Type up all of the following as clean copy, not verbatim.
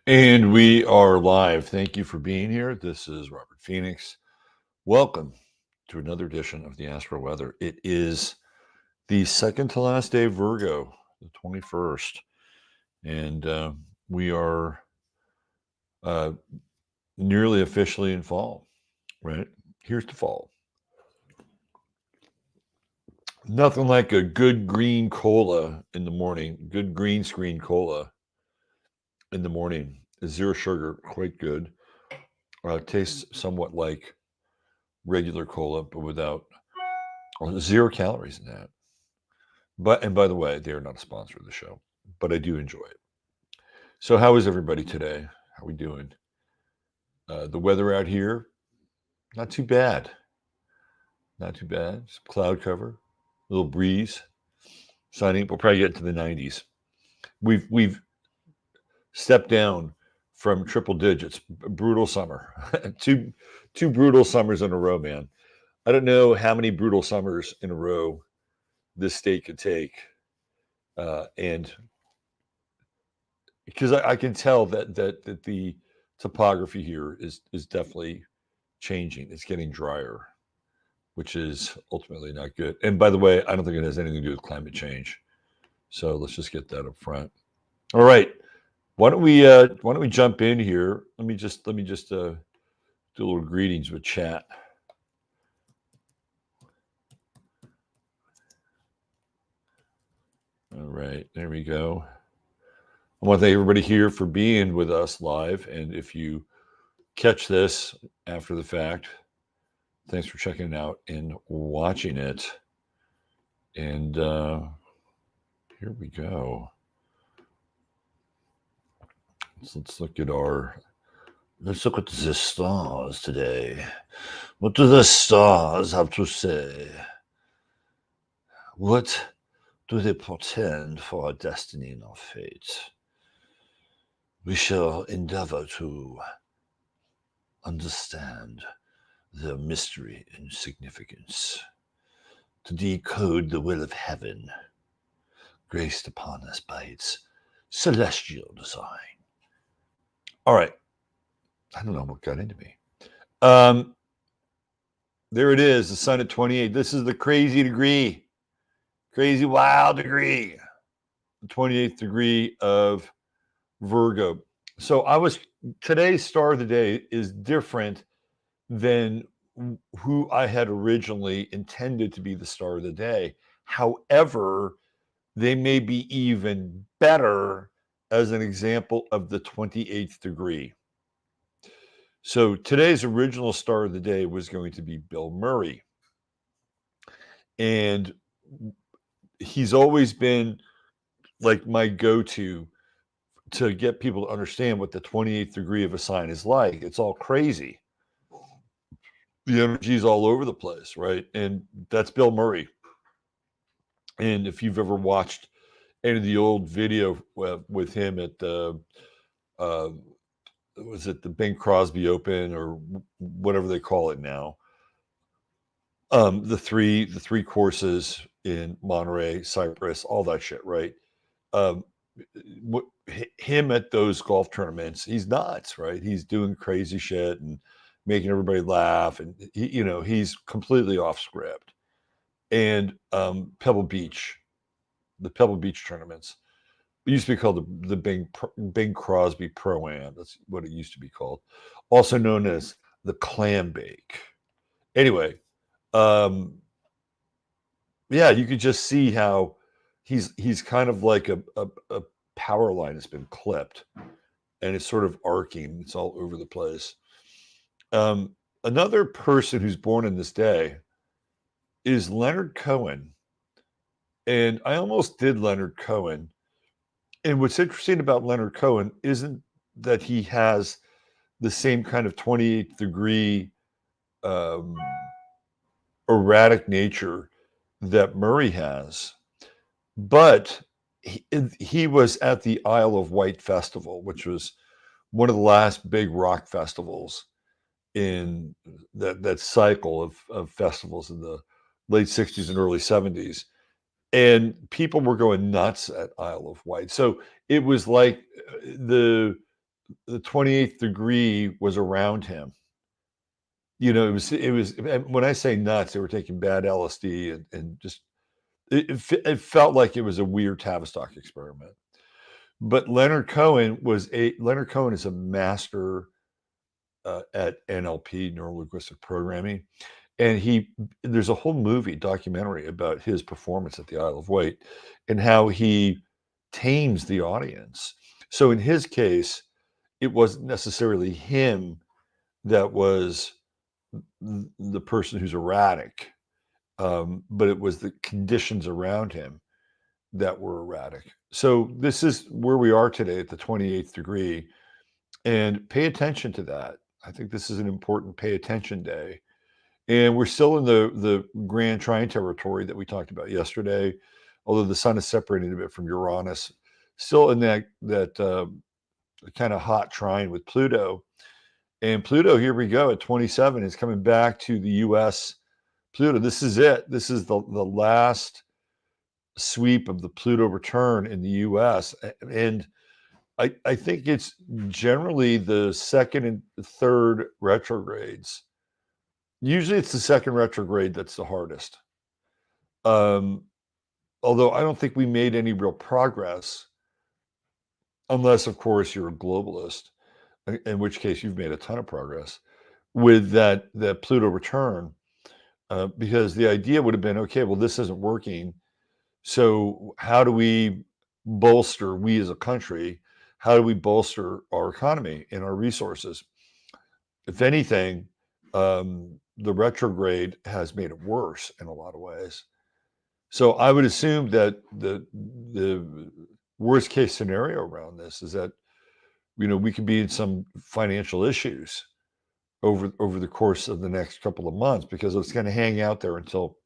And we are live. Thank you for being here. This is Robert Phoenix. Welcome to another edition of the Astro Weather. It is the second to last day of Virgo, the 21st. And we are nearly officially in fall, right? Here's the fall. Nothing like a good green cola in the morning, good green screen cola in the morning. Zero sugar, quite good. Tastes somewhat like regular cola, but without zero calories in that. And by the way, they are not a sponsor of the show, but I do enjoy it. So how is everybody today? How are we doing? The weather out here, not too bad. Not too bad. Some cloud cover, a little breeze, sunny. We'll probably get to the 90s. We've stepped down from triple digits. Brutal summer. two brutal summers in a row, man. I don't know how many brutal summers in a row this state could take. And because I can tell that the topography here is definitely changing. It's getting drier, which is ultimately not good. And by the way, I don't think it has anything to do with climate change. So let's just get that up front. All right. Why don't we jump in here? Let me just do a little greetings with chat. All right, there we go. I want to thank everybody here for being with us live. And if you catch this after the fact, thanks for checking it out and watching it. And here we go. Let's look at the stars today. What do the stars have to say? What do they portend for our destiny and our fate? We shall endeavor to understand their mystery and significance, to decode the will of heaven, graced upon us by its celestial design. All right. I don't know what got into me. There it is, the sun at 28. This is the crazy wild degree, the 28th degree of Virgo. So today's star of the day is different than who I had originally intended to be the star of the day. However, they may be even better as an example of the 28th degree. So today's original star of the day was going to be Bill Murray. And he's always been like my go-to to get people to understand what the 28th degree of a sign is like. It's all crazy. The energy is all over the place, right? And that's Bill Murray. And if you've ever watched any of the old video with him at the was it the Bing Crosby Open or whatever they call it now? The three courses in Monterey, Cyprus, all that shit, right? Him at those golf tournaments, he's nuts, right? He's doing crazy shit and making everybody laugh, and he's completely off script. And Pebble Beach, the Pebble Beach tournaments, it used to be called the Bing Crosby Pro-Am. That's what it used to be called, also known as the Clam Bake. Anyway, yeah, you could just see how he's kind of like a power line that's been clipped, and it's sort of arcing. It's all over the place. Another person who's born in this day is Leonard Cohen. And I almost did Leonard Cohen. And what's interesting about Leonard Cohen isn't that he has the same kind of 28th degree erratic nature that Murray has, but he was at the Isle of Wight Festival, which was one of the last big rock festivals in that cycle of festivals in the late 60s and early 70s. And people were going nuts at Isle of Wight. So it was like the the 28th degree was around him. You know, it was when I say nuts, they were taking bad LSD and just it felt like it was a weird Tavistock experiment. But Leonard Cohen is a master at NLP, neuro linguistic programming, and there's a whole documentary about his performance at the Isle of Wight and how he tames the audience. So in his case, it wasn't necessarily him that was the person who's erratic, but it was the conditions around him that were erratic. So this is where we are today at the 28th degree, and pay attention to that. I think this is an important pay attention day. And we're still in the Grand Trine territory that we talked about yesterday, although the sun is separated a bit from Uranus, still in that kind of hot trine with Pluto. And Pluto, here we go at 27, is coming back to the U.S. Pluto. This is it. This is the last sweep of the Pluto return in the U.S. And I think it's generally the second and third retrogrades. Usually it's the second retrograde that's the hardest. Although I don't think we made any real progress, unless, of course, you're a globalist, in which case you've made a ton of progress with that Pluto return, because the idea would have been, okay, well, this isn't working. So how do we as a country, how do we bolster our economy and our resources? If anything, the retrograde has made it worse in a lot of ways. So I would assume that the worst case scenario around this is that, we could be in some financial issues over the course of the next couple of months, because it's going to hang out there until,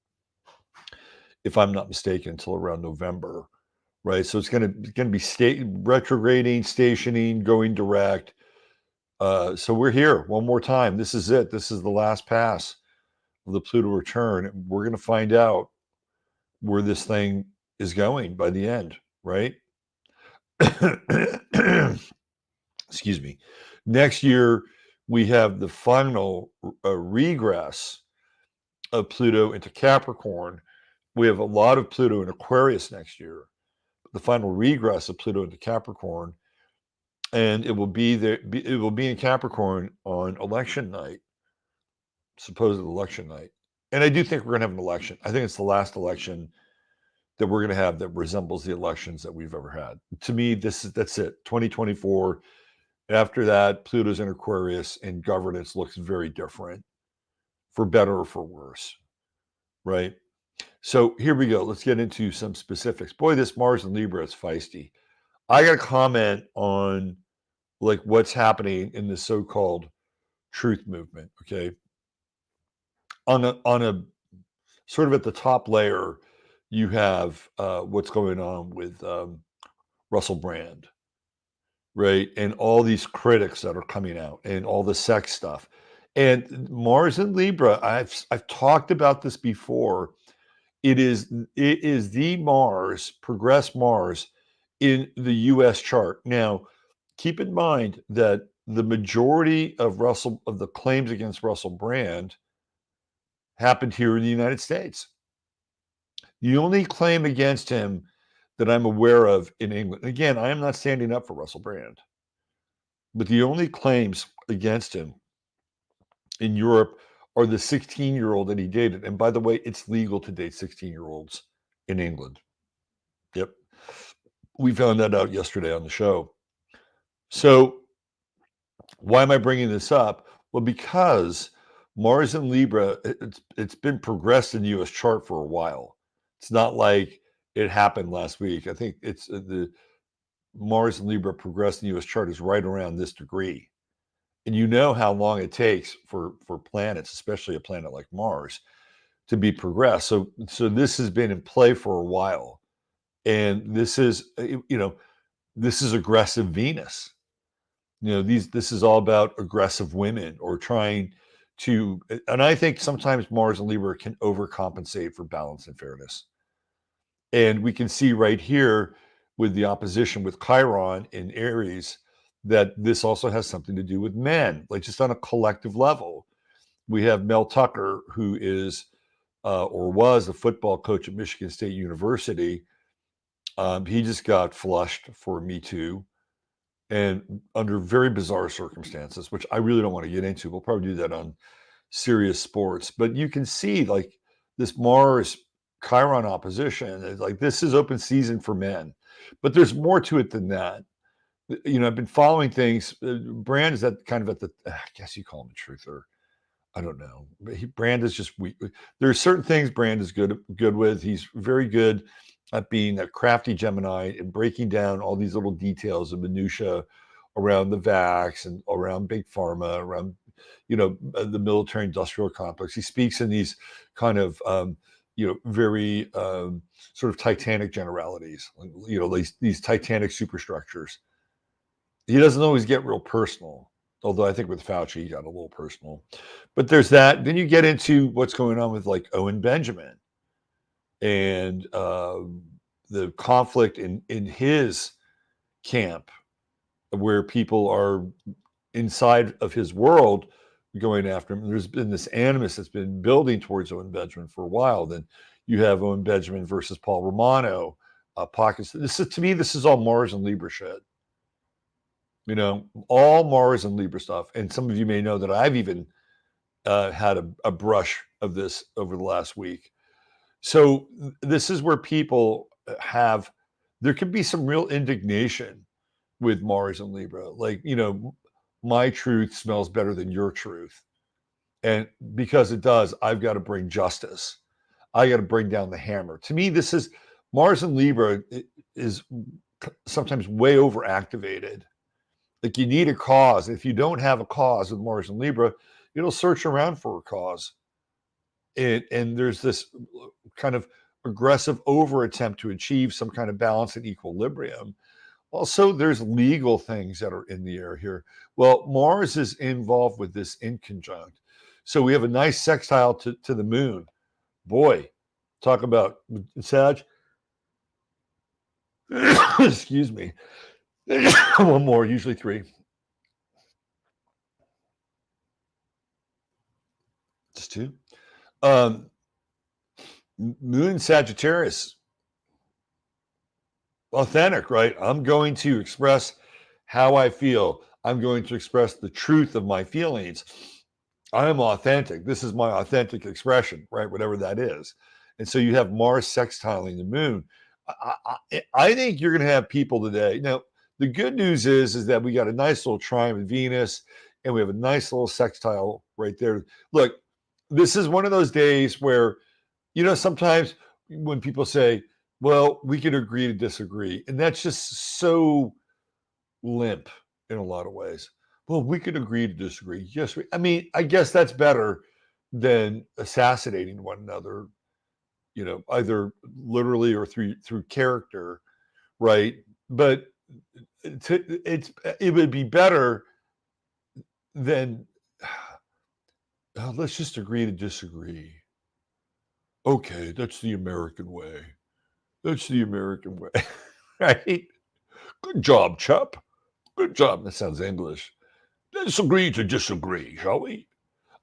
if I'm not mistaken, until around November, right? So it's going to be retrograding, stationing, going direct. So we're here one more time. This is it. This is the last pass of the Pluto return. We're going to find out where this thing is going by the end, right? Excuse me. Next year, we have the final regress of Pluto into Capricorn. We have a lot of Pluto in Aquarius next year. The final regress of Pluto into Capricorn, and it will be there. It will be in Capricorn on election night, supposed election night. And I do think we're going to have an election. I think it's the last election that we're going to have that resembles the elections that we've ever had. To me, that's it. 2024. After that, Pluto's in Aquarius, and governance looks very different, for better or for worse, right? So here we go. Let's get into some specifics. Boy, this Mars and Libra is feisty. I got to comment on what's happening in the so-called truth movement. Okay, on a sort of at the top layer, you have what's going on with Russell Brand, right, and all these critics that are coming out, and all the sex stuff, and Mars and Libra. I've talked about this before. It is the progress Mars in the U.S. chart. Now, keep in mind that the majority of the claims against Russell Brand happened here in the United States. The only claim against him that I'm aware of in England, again, I am not standing up for Russell Brand, but the only claims against him in Europe are the 16-year-old that he dated. And by the way, it's legal to date 16-year-olds in England. Yep. We found that out yesterday on the show. So why am I bringing this up? Well, because Mars and Libra, it's been progressed in the U.S. chart for a while. It's not like it happened last week. I think it's the Mars and Libra progressed in the U.S. chart is right around this degree. And you know how long it takes for planets, especially a planet like Mars, to be progressed. So this has been in play for a while. And this is, this is aggressive Venus. This is all about aggressive women, or trying to, and I think sometimes Mars and Libra can overcompensate for balance and fairness. And we can see right here with the opposition with Chiron in Aries, that this also has something to do with men, like just on a collective level. We have Mel Tucker, who is or was a football coach at Michigan State University. He just got flushed for Me Too, and under very bizarre circumstances, which I really don't want to get into. We'll probably do that on Serious Sports. But you can see like this Mars Chiron opposition. It's like this is open season for men, but there's more to it than that. I've been following things. Brand is at kind of at the, I guess you call him a truther. I don't know. Brand is just weak. There's certain things Brand is good with. He's very good at being a crafty Gemini and breaking down all these little details and minutia around the vax and around big pharma, around the military industrial complex. He speaks in these kind of very sort of titanic generalities, these titanic superstructures. He doesn't always get real personal, although I think with Fauci he got a little personal. But there's that. Then you get into what's going on with like Owen Benjamin and the conflict in his camp, where people are inside of his world going after him. There's been this animus that's been building towards Owen Benjamin for a while. Then you have Owen Benjamin versus Paul Romano pockets. To me, this is all Mars and Libra shit. All Mars and Libra stuff. And some of you may know that I've even had a brush of this over the last week. So this is where people there could be some real indignation with Mars and Libra. Like, my truth smells better than your truth. And because it does, I've got to bring justice. I got to bring down the hammer. To me, this is Mars and Libra is sometimes way overactivated. Like you need a cause. If you don't have a cause with Mars and Libra, it'll search around for a cause. And there's this kind of aggressive over attempt to achieve some kind of balance and equilibrium. Also, there's legal things that are in the air here. Well, Mars is involved with this inconjunct. So we have a nice sextile to the moon. Boy, talk about Sag. Excuse me. One more, usually three. Just two. Moon Sagittarius. Authentic, right? I'm going to express how I feel. I'm going to express the truth of my feelings. I am authentic. This is my authentic expression, right? Whatever that is. And so you have Mars sextiling the moon. I think you're going to have people today. Now, the good news is that we got a nice little trine with Venus, and we have a nice little sextile right there. Look, this is one of those days where, sometimes when people say, well, we can agree to disagree, and that's just so limp in a lot of ways. Well, we could agree to disagree. Yes, I guess that's better than assassinating one another, either literally or through character, right? But it would be better than let's just agree to disagree. Okay, that's the American way. That's the American way, right? Good job, Chup. Good job. That sounds English. Let's agree to disagree, shall we?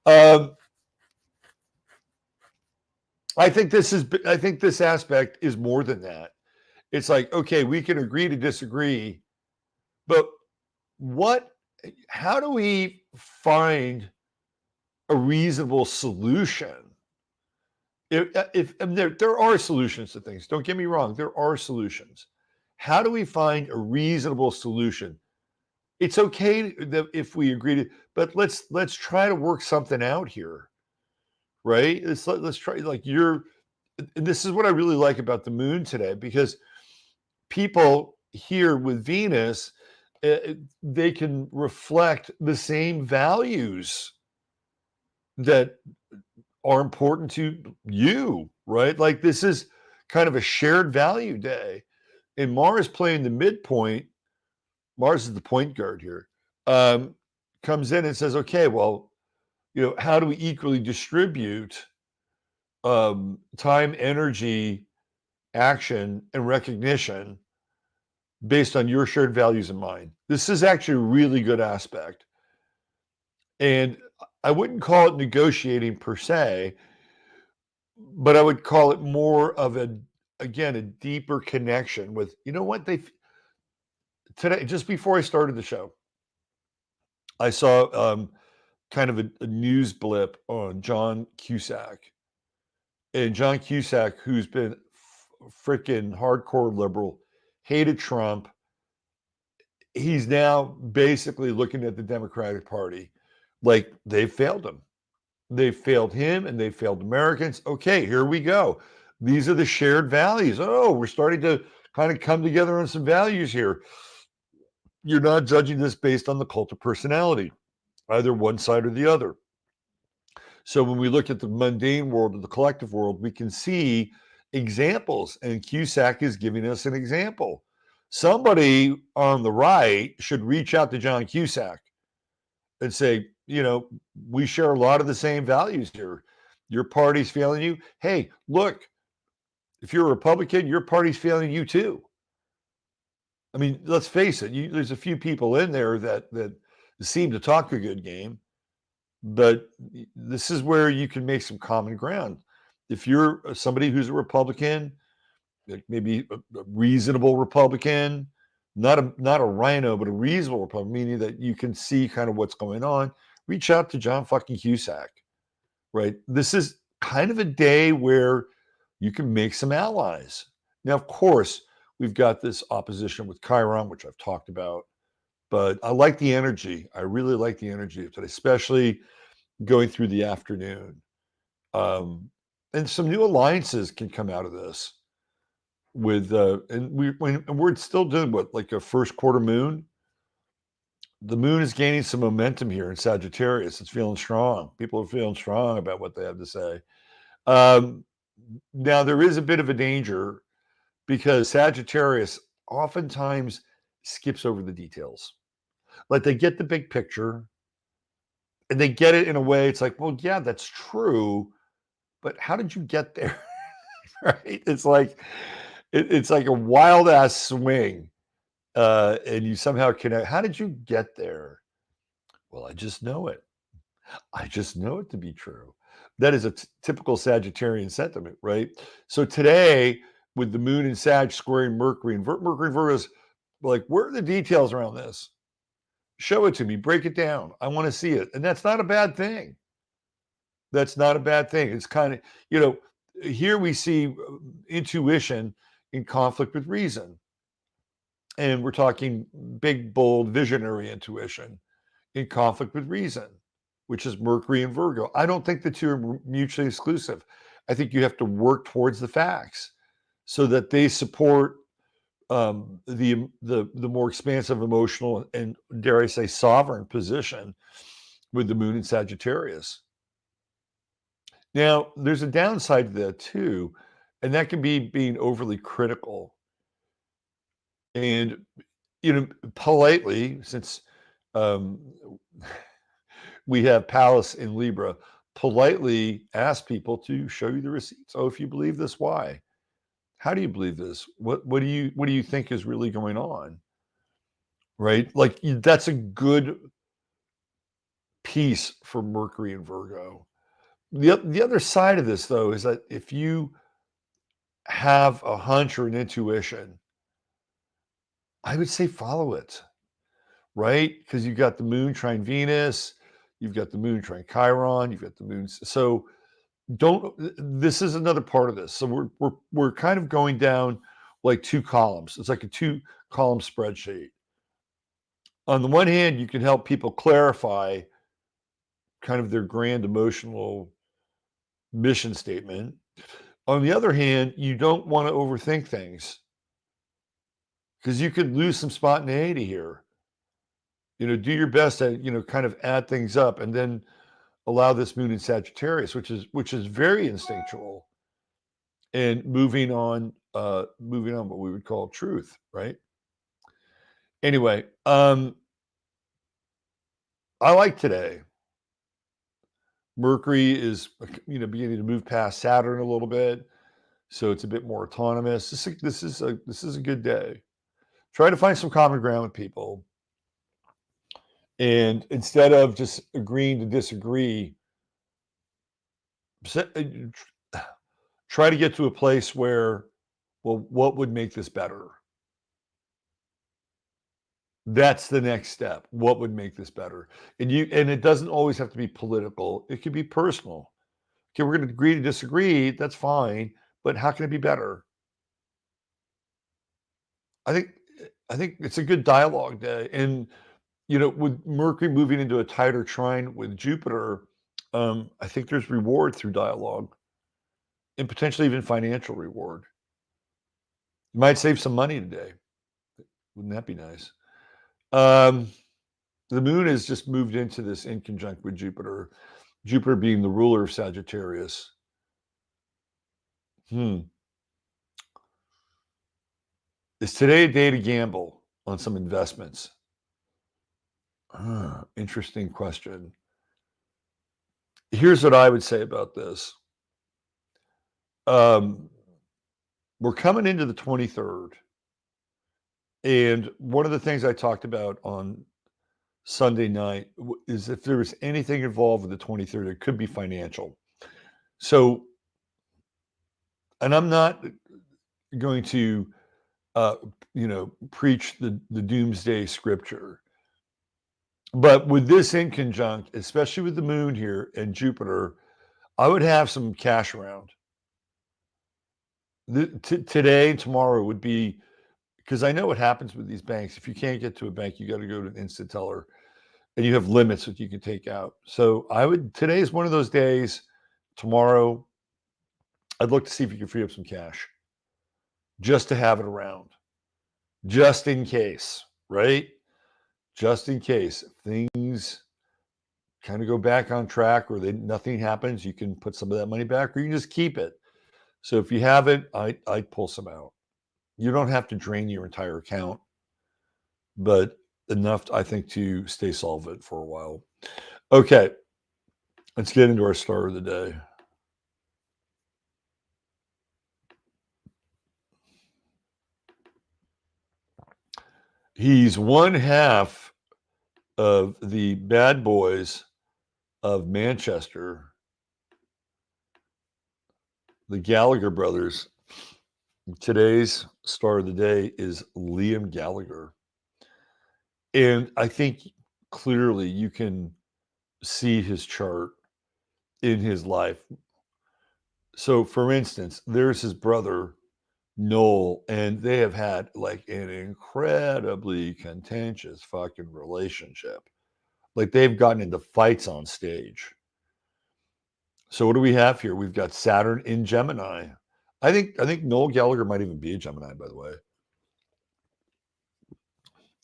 I think this aspect is more than that. It's like, okay, we can agree to disagree, but how do we find a reasonable solution? If there are solutions to things, don't get me wrong, there are solutions. How do we find a reasonable solution? It's okay if we agree to, but let's try to work something out here, right? Let's try, like, and this is what I really like about the moon today, because people here with Venus, they can reflect the same values that are important to you, right? Like this is kind of a shared value day. And Mars playing the midpoint, Mars is the point guard here, comes in and says, okay, well, how do we equally distribute time, energy, action, and recognition based on your shared values and mine. This is actually a really good aspect. And I wouldn't call it negotiating per se, but I would call it more of a deeper connection with, you know what, today, just before I started the show, I saw kind of a news blip on John Cusack. And John Cusack, who's been freaking hardcore liberal, hated Trump. He's now basically looking at the Democratic Party like they failed him. They failed him and they failed Americans. Okay, here we go. These are the shared values. Oh, we're starting to kind of come together on some values here. You're not judging this based on the cult of personality, either one side or the other. So when we look at the mundane world or the collective world, we can see examples, and Cusack is giving us an example. Somebody on the right should reach out to John Cusack and say, you know, we share a lot of the same values here. Your party's failing you. Hey, look, if you're a Republican, your party's failing you too. I mean, let's face it, there's a few people in there that seem to talk a good game, but this is where you can make some common ground. If you're somebody who's a Republican, maybe a reasonable Republican, not a rhino, but a reasonable Republican, meaning that you can see kind of what's going on, reach out to John fucking Cusack, right? This is kind of a day where you can make some allies. Now, of course, we've got this opposition with Chiron, which I've talked about, but I like the energy. I really like the energy of today, especially going through the afternoon. And some new alliances can come out of this with, and we're still doing what, like a first quarter moon. The moon is gaining some momentum here in Sagittarius. It's feeling strong. People are feeling strong about what they have to say. Now, there is a bit of a danger because Sagittarius oftentimes skips over the details. Like they get the big picture and they get it in a way, it's like, well, yeah, that's true, but how did you get there? Right? It's like it's like a wild ass swing, and you somehow connect. How did you get there? Well, I just know it. I just know it to be true. That is a typical Sagittarian sentiment, right? So today, with the moon and Sag squaring Mercury and Virgo is like, where are the details around this? Show it to me. Break it down. I want to see it. And that's not a bad thing. That's not a bad thing. It's kind of, here we see intuition in conflict with reason. And we're talking big, bold, visionary intuition in conflict with reason, which is Mercury and Virgo. I don't think the two are mutually exclusive. I think you have to work towards the facts so that they support the more expansive emotional and, dare I say, sovereign position with the moon in Sagittarius. Now, there's a downside to that too, and that can be being overly critical. And, politely, since um, we have Pallas in Libra, politely ask people to show you the receipts. Oh, if you believe this, why? How do you believe this? What do you think is really going on? Right? Like that's a good piece for Mercury and Virgo. The other side of this, though, is that if you have a hunch or an intuition, I would say follow it, right? Because you've got the moon trine Venus, you've got the moon trine Chiron, you've got the moon. So don't. This is another part of this. So we're kind of going down like two columns. It's like a 2-column spreadsheet. On the one hand, you can help people clarify kind of their grand emotional mission statement. On the other hand, you don't want to overthink things because you could lose some spontaneity here. Do your best to, kind of add things up and then allow this moon in Sagittarius, which is very instinctual and moving on what we would call truth, right? Anyway, I like today. Mercury is, beginning to move past Saturn a little bit, so it's a bit more autonomous. This is a good day. Try to find some common ground with people. And instead of just agreeing to disagree, try to get to a place where, well, what would make this better? That's the next step. What would make this better? And it doesn't always have to be political. It could be personal. Okay, we're going to agree to disagree. That's fine. But how can it be better? I think it's a good dialogue day. And with Mercury moving into a tighter trine with Jupiter, I think there's reward through dialogue, and potentially even financial reward. You might save some money today. Wouldn't that be nice? The moon has just moved into this in conjunct with Jupiter. Jupiter being the ruler of Sagittarius. Is today a day to gamble on some investments? Interesting question. Here's what I would say about this. We're coming into the 23rd. And one of the things I talked about on Sunday night is if there was anything involved with the 23rd, it could be financial. So, and I'm not going to, preach the doomsday scripture. But with this in conjunct, especially with the moon here and Jupiter, I would have some cash around. Today and tomorrow would be, because I know what happens with these banks. If you can't get to a bank, you got to go to an instant teller, and you have limits that you can take out. So today is one of those days. Tomorrow, I'd look to see if you can free up some cash just to have it around, just in case, right? Just in case things kind of go back on track or nothing happens, you can put some of that money back, or you can just keep it. So if you have it, I'd pull some out. You don't have to drain your entire account, but enough, I think, to stay solvent for a while. Okay, let's get into our star of the day. He's one half of the bad boys of Manchester, the Gallagher brothers. Today's star of the day is Liam Gallagher. And I think clearly you can see his chart in his life. So, for instance, there's his brother, Noel, and they have had like an incredibly contentious fucking relationship. Like they've gotten into fights on stage. So what do we have here? We've got Saturn in Gemini. I think Noel Gallagher might even be a Gemini, by the way.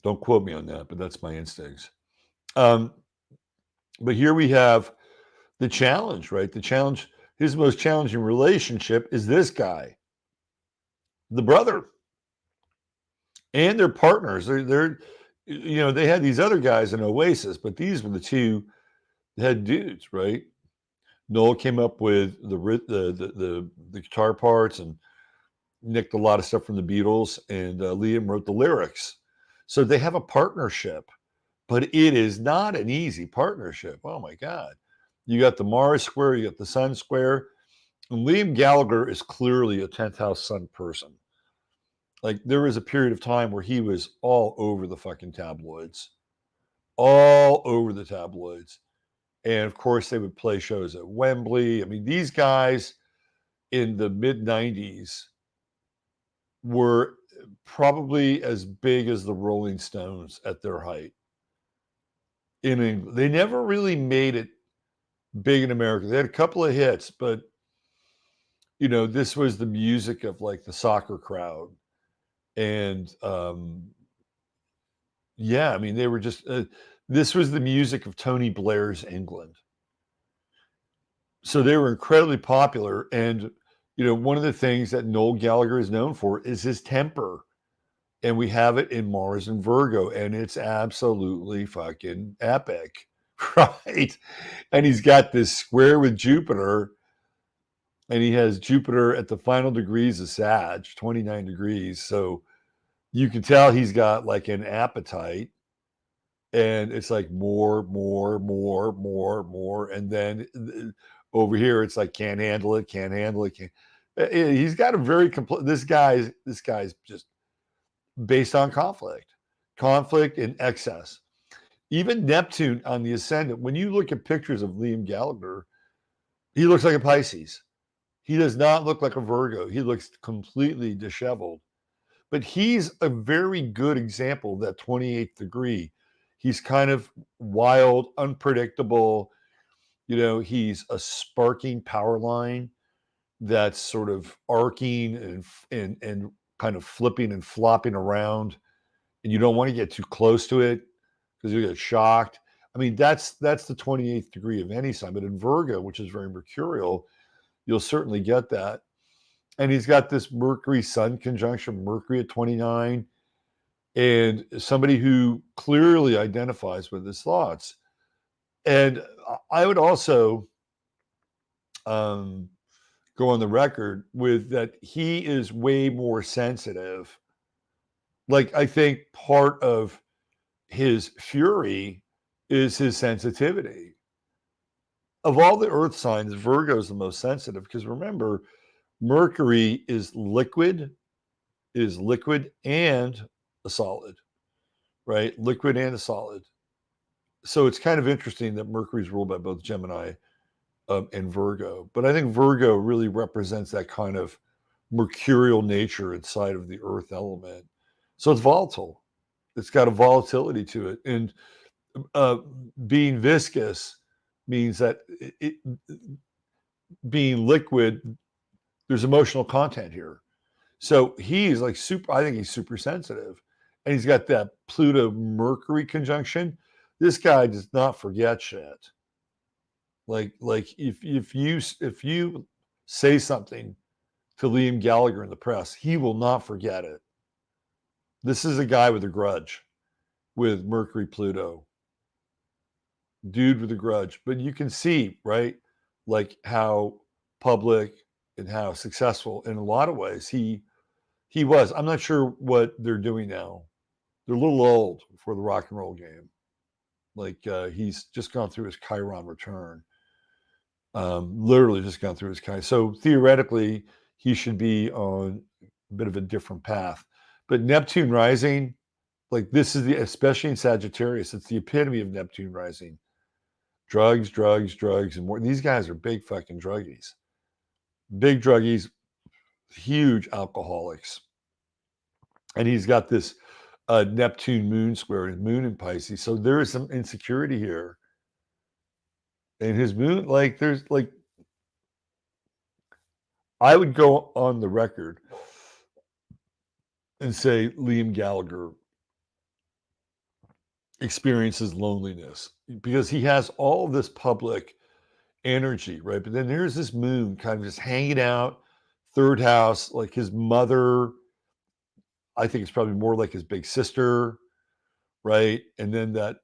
Don't quote me on that, but that's my instincts. But here we have the challenge, right? The challenge, his most challenging relationship is this guy, the brother. And their partners. They're they had these other guys in Oasis, but these were the two head dudes, right? Noel came up with the guitar parts and nicked a lot of stuff from the Beatles, and Liam wrote the lyrics. So they have a partnership, but it is not an easy partnership. Oh my God. You got the Mars square, you got the Sun square, and Liam Gallagher is clearly a 10th house Sun person. Like there was a period of time where he was all over the fucking tabloids, all over the tabloids. And of course, they would play shows at Wembley. I mean, these guys in the mid 90s were probably as big as the Rolling Stones at their height in England. They never really made it big in America. They had a couple of hits, but this was the music of like the soccer crowd. And yeah, I mean, they were just, this was the music of Tony Blair's England. So they were incredibly popular. And, one of the things that Noel Gallagher is known for is his temper. And we have it in Mars and Virgo, and it's absolutely fucking epic, right? And he's got this square with Jupiter, and he has Jupiter at the final degrees of Sag, 29 degrees. So, you can tell he's got like an appetite, and it's like more, and then over here it's like can't handle it, can't handle it. Can't. He's got a very complete. This guy's just based on conflict and excess. Even Neptune on the ascendant. When you look at pictures of Liam Gallagher, he looks like a Pisces. He does not look like a Virgo. He looks completely disheveled. But he's a very good example of that 28th degree. He's kind of wild, unpredictable. You know, he's a sparking power line that's sort of arcing and kind of flipping and flopping around. And you don't want to get too close to it because you get shocked. I mean, that's the 28th degree of any sign. But in Virgo, which is very mercurial, you'll certainly get that. And he's got this Mercury Sun conjunction, Mercury at 29, and somebody who clearly identifies with his thoughts. And I would also go on the record with that he is way more sensitive. Like, I think part of his fury is his sensitivity. Of all the earth signs, Virgo is the most sensitive because remember, Mercury is liquid and a solid, right? Liquid and a solid. So it's kind of interesting that Mercury is ruled by both Gemini and Virgo. But I think Virgo really represents that kind of mercurial nature inside of the earth element. So it's volatile. It's got a volatility to it. And being viscous means that being liquid, there's emotional content here. So he's like I think he's super sensitive. And he's got that Pluto Mercury conjunction. This guy does not forget shit. Like if you say something to Liam Gallagher in the press, he will not forget it. This is a guy with a grudge with Mercury Pluto. Dude with a grudge. But you can see, right? Like how public and how successful in a lot of ways he was. I'm not sure what they're doing now. They're a little old for the rock and roll game. Like he's just gone through his Chiron return. Literally just gone through his Chiron. So theoretically, he should be on a bit of a different path. But Neptune rising, like this is especially in Sagittarius, it's the epitome of Neptune rising. Drugs, and more. These guys are big fucking druggies. Big druggies, huge alcoholics. And he's got this Neptune moon square, his moon in Pisces. So there is some insecurity here. And his moon, like, there's like, I would go on the record and say Liam Gallagher experiences loneliness because he has all this public energy, right? But then there's this moon kind of just hanging out, third house, like his mother. I think it's probably more like his big sister, right? And then that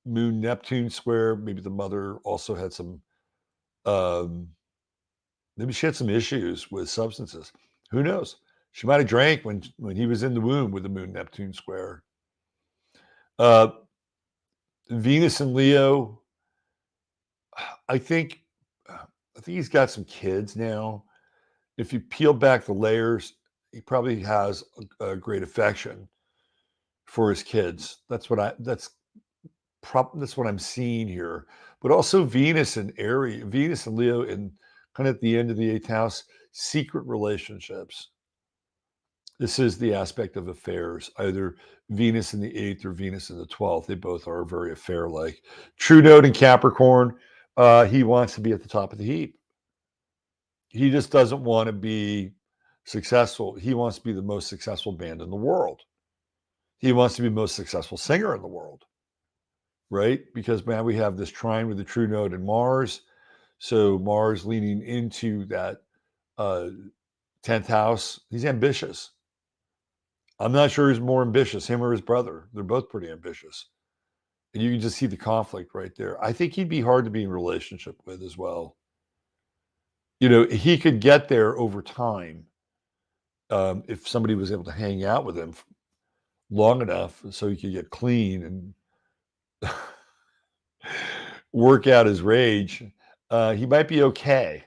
moon Neptune square, maybe the mother also had some, maybe she had some issues with substances. Who knows? She might have drank when he was in the womb with the moon Neptune square. Venus and Leo, I think he's got some kids now. If you peel back the layers, he probably has a great affection for his kids. That's what I'm seeing here. But also Venus and Leo, and kind of at the end of the 8th house, secret relationships. This is the aspect of affairs, either Venus in the 8th or Venus in the 12th. They both are very affair-like. True Note in Capricorn, he wants to be at the top of the heap. He just doesn't want to be successful. He wants to be the most successful band in the world. He wants to be the most successful singer in the world, right? Because now we have this trine with the True Note and Mars. So Mars leaning into that 10th house. He's ambitious. I'm not sure who's more ambitious, him or his brother. They're both pretty ambitious. And you can just see the conflict right there. I think he'd be hard to be in a relationship with as well. You know, he could get there over time if somebody was able to hang out with him long enough so he could get clean and work out his rage, he might be okay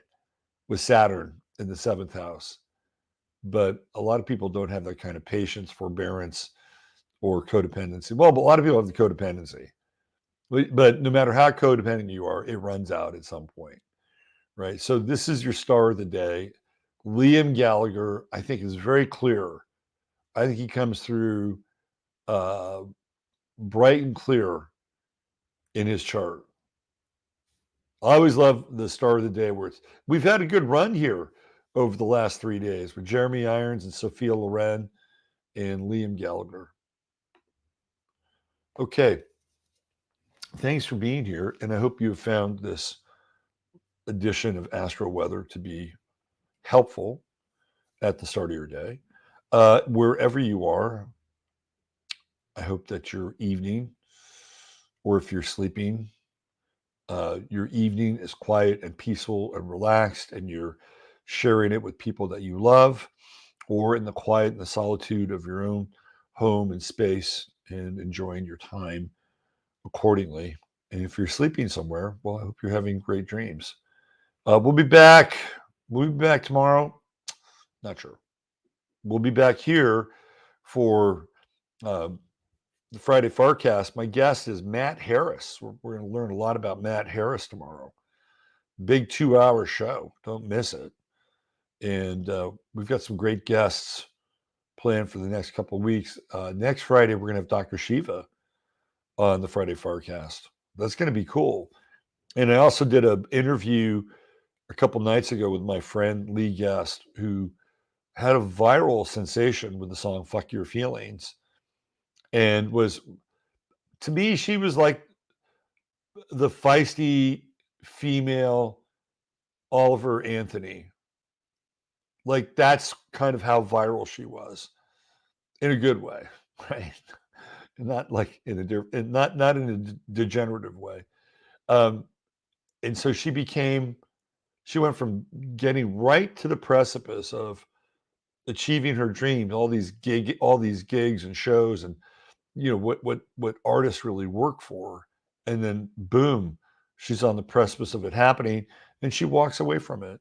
with Saturn in the 7th house. But a lot of people don't have that kind of patience, forbearance, or codependency. Well, but a lot of people have the codependency. But no matter how codependent you are, it runs out at some point, right? So this is your star of the day. Liam Gallagher, I think, is very clear. I think he comes through bright and clear in his chart. I always love the star of the day where we've had a good run here over the last 3 days with Jeremy Irons and Sophia Loren and Liam Gallagher. Okay. Thanks for being here, and I hope you have found this edition of Astro Weather to be helpful at the start of your day. Wherever you are, I hope that your evening, or if you're sleeping, your evening is quiet and peaceful and relaxed, and you're sharing it with people that you love, or in the quiet and the solitude of your own home and space, and enjoying your time accordingly. And if you're sleeping somewhere, well, I hope you're having great dreams. We'll be back. We'll be back tomorrow. Not sure. We'll be back here for the Friday Forecast. My guest is Matt Harris. We're going to learn a lot about Matt Harris tomorrow. Big 2-hour show. Don't miss it. And we've got some great guests planned for the next couple of weeks. Next Friday, we're going to have Dr. Shiva on the Friday Forecast. That's going to be cool. And I also did an interview a couple nights ago with my friend Lee Guest, who had a viral sensation with the song Fuck Your Feelings. And was, to me, she was like the feisty female Oliver Anthony. Like, that's kind of how viral she was, in a good way, right? Not like in a not in a degenerative way. And so she went from getting right to the precipice of achieving her dreams, all these gigs and shows, and what artists really work for, and then boom, she's on the precipice of it happening, and she walks away from it,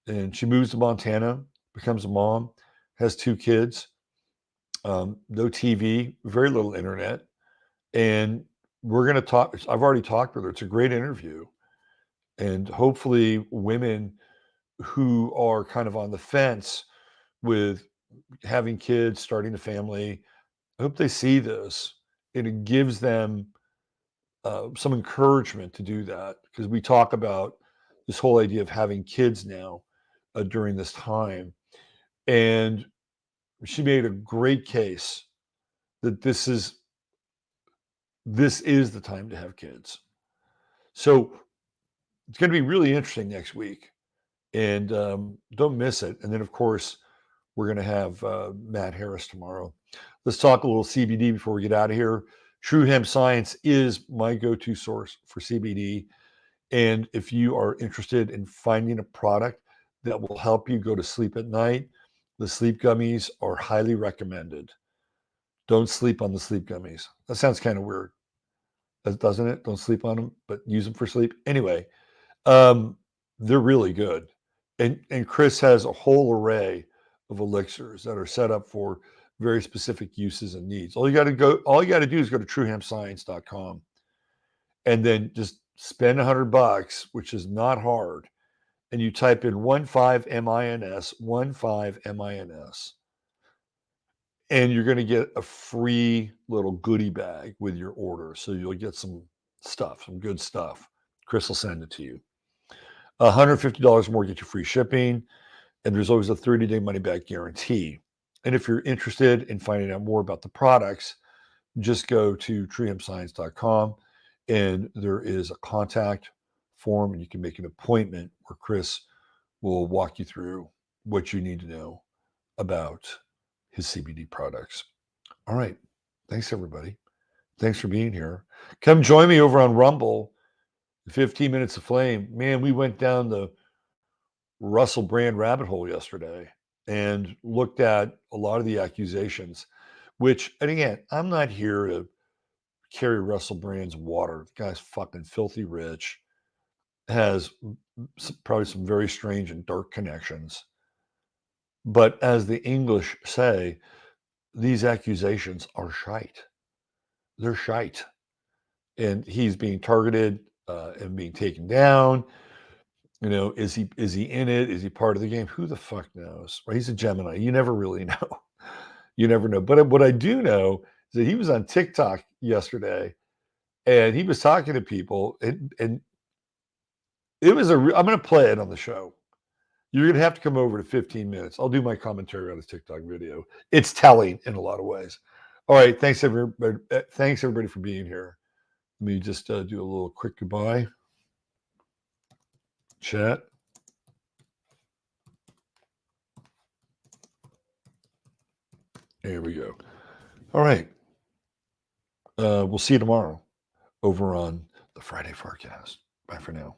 and she moves to Montana, becomes a mom, has 2 kids, no TV, very little internet, and we're going to talk. I've already talked with her. It's a great interview, and hopefully women who are kind of on the fence with having kids, starting a family, I hope they see this, and it gives them some encouragement to do that, because we talk about this whole idea of having kids now during this time. And she made a great case that this is the time to have kids. So it's going to be really interesting next week, and don't miss it. And then, of course, we're going to have Matt Harris tomorrow. Let's talk a little CBD before we get out of here. True Hemp Science is my go-to source for CBD. And if you are interested in finding a product that will help you go to sleep at night, the sleep gummies are highly recommended. Don't sleep on the sleep gummies. That sounds kind of weird, doesn't it? Don't sleep on them, but use them for sleep. Anyway, they're really good. And Chris has a whole array of elixirs that are set up for very specific uses and needs. All you got to do is go to truehempscience.com and then just spend $100, which is not hard. And you type in 15MINS, 15MINS. And you're going to get a free little goodie bag with your order. So you'll get some stuff, some good stuff. Chris will send it to you. $150 more, get you free shipping. And there's always a 30-day money-back guarantee. And if you're interested in finding out more about the products, just go to treehempscience.com, and there is a contact form, and you can make an appointment where Chris will walk you through what you need to know about his CBD products. All right. Thanks, everybody. Thanks for being here. Come join me over on Rumble, 15 Minutes of Flame. Man, we went down the Russell Brand rabbit hole yesterday and looked at a lot of the accusations. Which, and again, I'm not here to carry Russell Brand's water. The guy's fucking filthy rich, has probably some very strange and dark connections. But as the English say, these accusations are shite. They're shite. And he's being targeted and being taken down. You know, is he in it? Is he part of the game? Who the fuck knows? Right? He's a Gemini. You never really know. You never know. But what I do know is that he was on TikTok yesterday, and he was talking to people, and it was I'm going to play it on the show. You're going to have to come over to 15 minutes. I'll do my commentary on his TikTok video. It's telling in a lot of ways. All right. Thanks, everybody. Thanks, everybody, for being here. Let me just do a little quick goodbye. Chat. There we go. All right. We'll see you tomorrow over on the Friday Forecast. Bye for now.